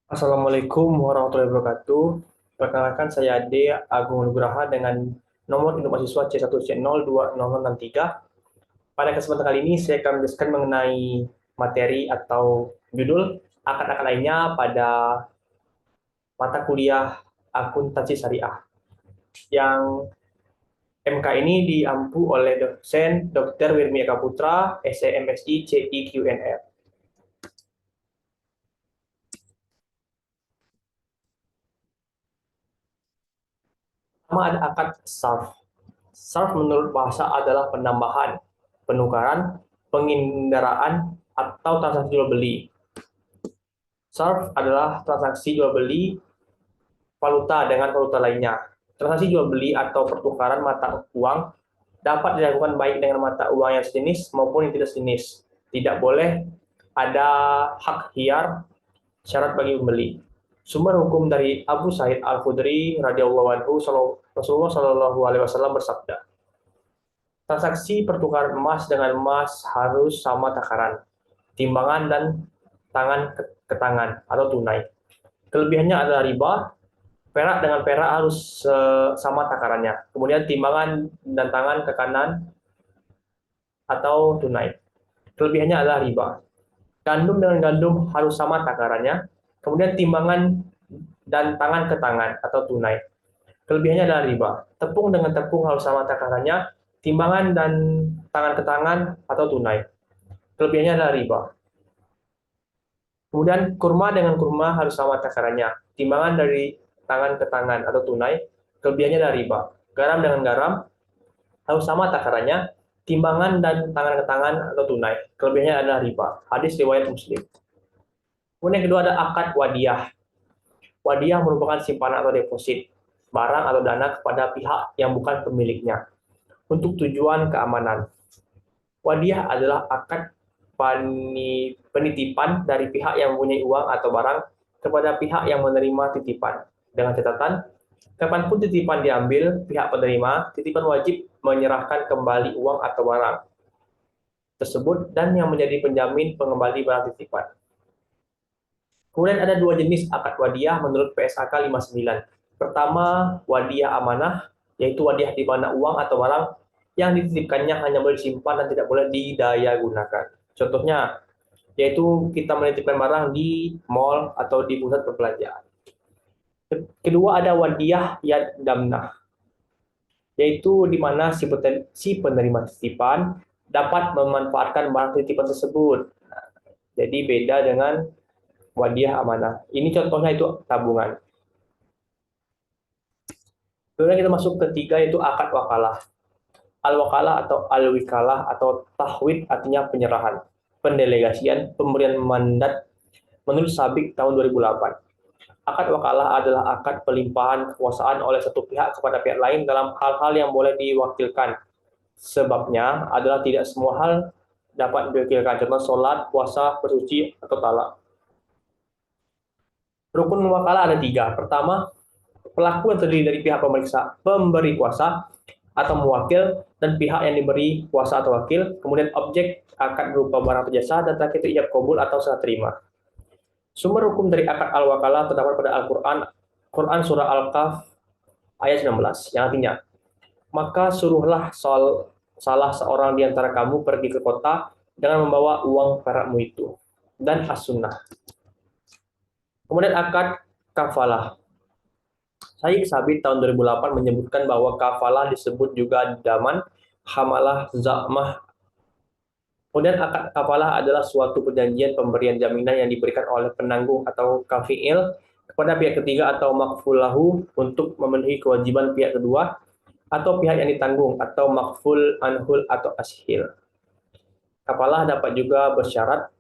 Assalamualaikum warahmatullahi wabarakatuh. Perkenalkan saya Ade Agung Nugraha dengan nomor induk mahasiswa C1C02063. Pada kesempatan kali ini saya akan menjelaskan mengenai materi atau judul akad-akad lainnya pada mata kuliah akuntansi syariah yang MK ini diampu oleh dosen Dr. Wirmi Eka Putra, SEMSI CIQNR. Pertama ada akad sarf. Sarf menurut bahasa adalah penambahan, penukaran, pengindaraan, atau transaksi jual beli. Sarf adalah transaksi jual beli valuta dengan valuta lainnya. Transaksi jual beli atau pertukaran mata uang dapat dilakukan baik dengan mata uang yang sejenis maupun yang tidak sejenis. Tidak boleh ada hak hiar syarat bagi pembeli. Sumber hukum dari Abu Sa'id Al-Khudri radhiyallahu anhu, Rasulullah Shallallahu alaihi wasallam bersabda, transaksi pertukaran emas dengan emas harus sama takaran, timbangan dan tangan ke tangan atau tunai. Kelebihannya adalah riba, perak dengan perak harus sama takarannya. Kemudian timbangan dan tangan ke kanan atau tunai. Kelebihannya adalah riba. Gandum dengan gandum harus sama takarannya. Kemudian timbangan dan tangan ke tangan atau tunai. Kelebihannya adalah riba. Tepung dengan tepung harus sama takarannya. Timbangan dan tangan ke tangan atau tunai. Kelebihannya adalah riba. Kemudian kurma dengan kurma harus sama takarannya. Timbangan dari tangan ke tangan atau tunai, kelebihannya adalah riba. Garam dengan garam harus sama takarannya. Timbangan dan tangan ke tangan atau tunai, kelebihannya adalah riba. Hadis riwayat Muslim. Kemudian yang kedua ada akad wadiah. Wadiah merupakan simpanan atau deposit barang atau dana kepada pihak yang bukan pemiliknya untuk tujuan keamanan. Wadiah adalah akad penitipan dari pihak yang mempunyai uang atau barang kepada pihak yang menerima titipan. Dengan catatan, kapanpun titipan diambil, pihak penerima titipan wajib menyerahkan kembali uang atau barang tersebut dan yang menjadi penjamin pengembali barang titipan. Kemudian ada dua jenis akad wadiah menurut PSAK 59. Pertama, wadiah amanah, yaitu wadiah di mana uang atau barang yang dititipkannya hanya boleh disimpan dan tidak boleh didaya gunakan. Contohnya, yaitu kita menitipkan barang di mall atau di pusat perbelanjaan. Kedua ada wadiah yad damnah, yaitu di mana si penerima titipan dapat memanfaatkan barang titipan tersebut. Jadi beda dengan wadiah amanah. Ini contohnya itu tabungan. Kemudian kita masuk ketiga yaitu akad wakalah. Al-wakalah atau al-wikalah atau tahwid artinya penyerahan, pendelegasian, pemberian mandat menurut Sabik tahun 2008. Akad wakalah adalah akad pelimpahan kekuasaan oleh satu pihak kepada pihak lain dalam hal-hal yang boleh diwakilkan. Sebabnya adalah tidak semua hal dapat diwakilkan, contoh sholat, puasa, bersuci, atau talak. Rukun wakalah ada tiga. Pertama, pelaku yang terdiri dari pihak pemeriksa, pemberi kuasa, atau mewakil, dan pihak yang diberi kuasa atau wakil, kemudian objek akad berupa barang atau jasa, dan terakhir itu ijab kabul atau serah terima. Sumber hukum dari akad al-wakalah terdapat pada Al-Quran, Quran Surah Al-Kahf ayat 19, yang artinya, maka suruhlah salah seorang di antara kamu pergi ke kota dengan membawa uang perakmu itu, dan as-sunnah. Kemudian akad kafalah. Syekh Sabit tahun 2008 menyebutkan bahwa kafalah disebut juga daman, hamalah, zakmah. Kemudian akad kafalah adalah suatu perjanjian pemberian jaminan yang diberikan oleh penanggung atau kafiil kepada pihak ketiga atau makfulahu untuk memenuhi kewajiban pihak kedua atau pihak yang ditanggung atau makful anhul atau ashil. Kafalah dapat juga bersyarat.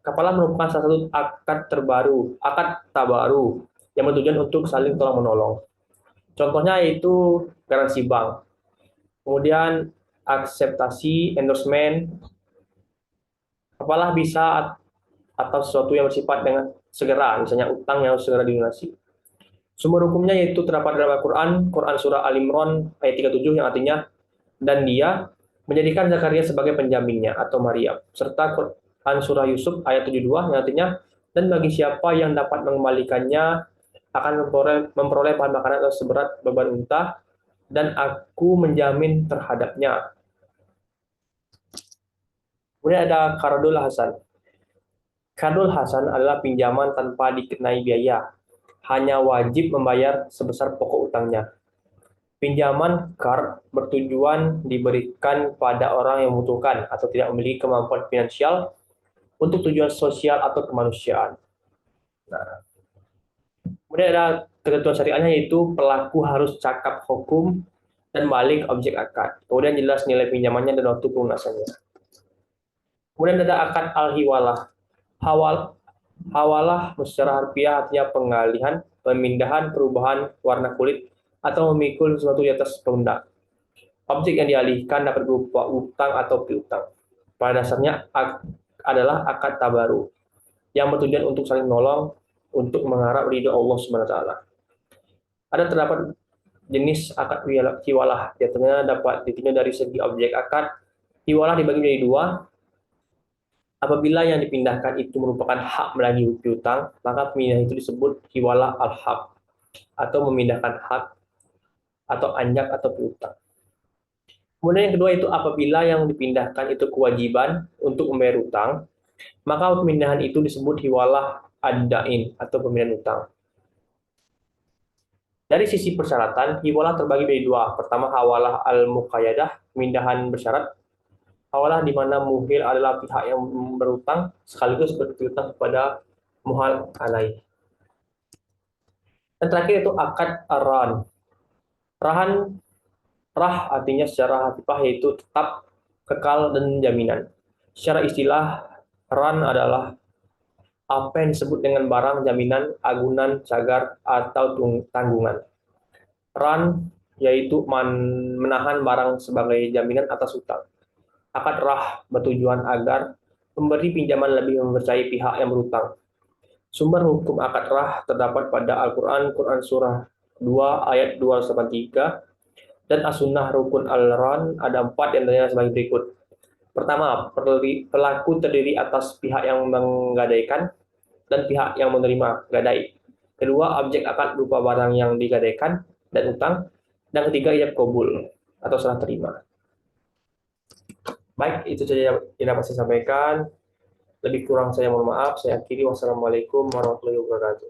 Kafalah merupakan salah satu akad tabaru yang bertujuan untuk saling tolong menolong. Contohnya yaitu garansi bank, kemudian akseptasi, endorsement, apalah bisa atau sesuatu yang bersifat dengan segera, misalnya utang yang harus segera dilunasi. Sumber hukumnya yaitu terdapat dalam Al-Quran, Quran Surah Al-Imran ayat 37 yang artinya, dan dia menjadikan Zakaria sebagai penjaminnya atau Maryam, serta Quran Surah Yusuf ayat 72 yang artinya, Dan bagi siapa yang dapat mengembalikannya akan memperoleh bahan makanan atau seberat beban unta, dan aku menjamin terhadapnya. Kemudian ada Qardul Hasan. Qardul Hasan adalah pinjaman tanpa dikenai biaya, hanya wajib membayar sebesar pokok utangnya. Pinjaman qard bertujuan diberikan pada orang yang membutuhkan atau tidak memiliki kemampuan finansial untuk tujuan sosial atau kemanusiaan. Nah, kemudian ada ketentuan syariahnya, yaitu pelaku harus cakap hukum dan balik objek akad. Kemudian jelas nilai pinjamannya dan waktu pelunasannya. Kemudian ada akad al-hiwalah. Hawalah secara harfiah artinya pengalihan, pemindahan, perubahan warna kulit, atau memikul sesuatu di atas pundak. Objek yang dialihkan dapat berupa utang atau piutang. Pada dasarnya adalah akad tabaru yang bertujuan untuk saling menolong untuk mengharap ridho Allah SWT. Ada terdapat jenis akad hiwalah, biasanya dapat ditinjau dari segi objek akad. Hiwalah dibagi menjadi dua. Apabila yang dipindahkan itu merupakan hak menagih piutang, maka pemindahan itu disebut hiwalah al-haq, atau memindahkan hak atau anjak atau piutang. Kemudian yang kedua itu apabila yang dipindahkan itu kewajiban untuk membayar utang, maka pemindahan itu disebut hiwalah ad-dain atau pemindahan utang. Dari sisi persyaratan, hiwalah terbagi menjadi dua. Pertama, hawalah al-muqayyadah, pemindahan bersyarat. Hawalah di mana muhil adalah pihak yang berutang sekaligus berpiutang kepada muhal alaih. Dan terakhir itu akad ar-rahan. Rah artinya secara harfiah yaitu tetap, kekal, dan jaminan. Secara istilah, ran adalah apa yang disebut dengan barang, jaminan, agunan, cagar, atau tanggungan. Ran yaitu menahan barang sebagai jaminan atas utang. Akad rah bertujuan agar pemberi pinjaman lebih mempercayai pihak yang berutang. Sumber hukum akad rah terdapat pada Al-Quran, Quran Surah 2 ayat 283, dan As-Sunnah Rukun Al-Ran ada 4 yang antaranya sebagai berikut. Pertama, pelaku terdiri atas pihak yang menggadaikan dan pihak yang menerima gadai. Kedua, objek akad berupa barang yang digadaikan dan utang. Dan ketiga, ijab kabul atau serah terima. Baik, itu saja yang dapat saya sampaikan. Lebih kurang saya mohon maaf. Saya akhiri. Wassalamualaikum warahmatullahi wabarakatuh.